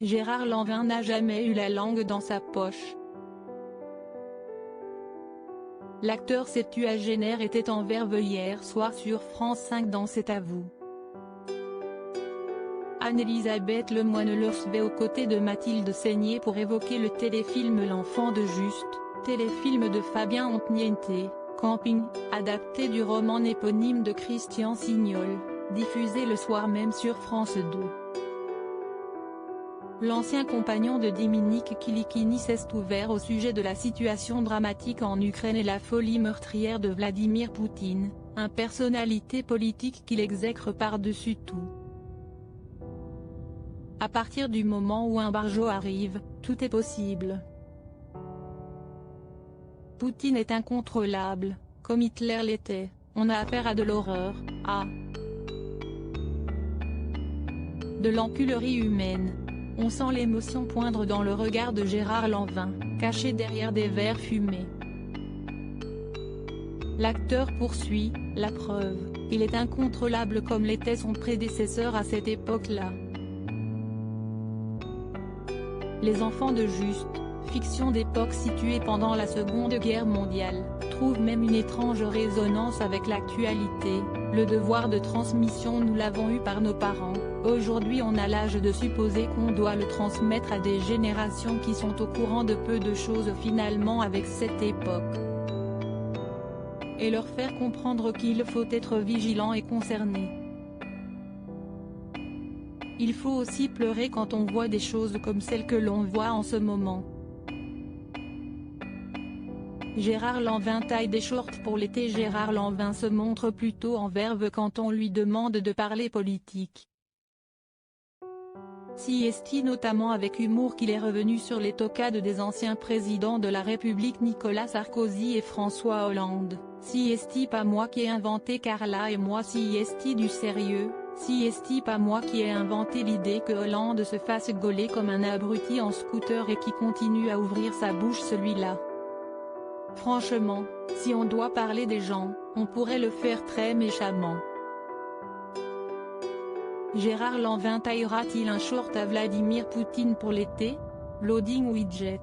Gérard Lanvin n'a jamais eu la langue dans sa poche. L'acteur septuagénaire était en verve hier soir sur France 5 dans C'est à vous. Anne-Elisabeth Lemoine le recevait aux côtés de Mathilde Seigné pour évoquer le téléfilm L'enfant de Juste, téléfilm de Fabien Otteniente, Camping, adapté du roman éponyme de Christian Signol, diffusé le soir même sur France 2. L'ancien compagnon de Dominique Kilikini s'est ouvert au sujet de la situation dramatique en Ukraine et la folie meurtrière de Vladimir Poutine, une personnalité politique qu'il exècre par-dessus tout. À partir du moment où un barjot arrive, tout est possible. Poutine est incontrôlable, comme Hitler l'était, on a affaire à de l'horreur, à de l'enculerie humaine. On sent l'émotion poindre dans le regard de Gérard Lanvin, caché derrière des verres fumés. L'acteur poursuit, la preuve, il est incontrôlable comme l'était son prédécesseur à cette époque-là. Les enfants de Juste, fiction d'époque située pendant la Seconde Guerre mondiale, trouve même une étrange résonance avec l'actualité. Le devoir de transmission nous l'avons eu par nos parents, aujourd'hui on a l'âge de supposer qu'on doit le transmettre à des générations qui sont au courant de peu de choses finalement avec cette époque. Et leur faire comprendre qu'il faut être vigilant et concerné. Il faut aussi pleurer quand on voit des choses comme celles que l'on voit en ce moment. Gérard Lanvin taille des shorts pour l'été. Gérard Lanvin se montre plutôt en verve quand on lui demande de parler politique. Si est notamment avec humour qu'il est revenu sur les toccades des anciens présidents de la République Nicolas Sarkozy et François Hollande. Si est pas moi qui ai inventé Carla et moi. Si est du sérieux, si est pas moi qui ai inventé l'idée que Hollande se fasse gauler comme un abruti en scooter et qui continue à ouvrir sa bouche celui-là. Franchement, si on doit parler des gens, on pourrait le faire très méchamment. Gérard Lanvin taillera-t-il un short à Vladimir Poutine pour l'été? Loading widget.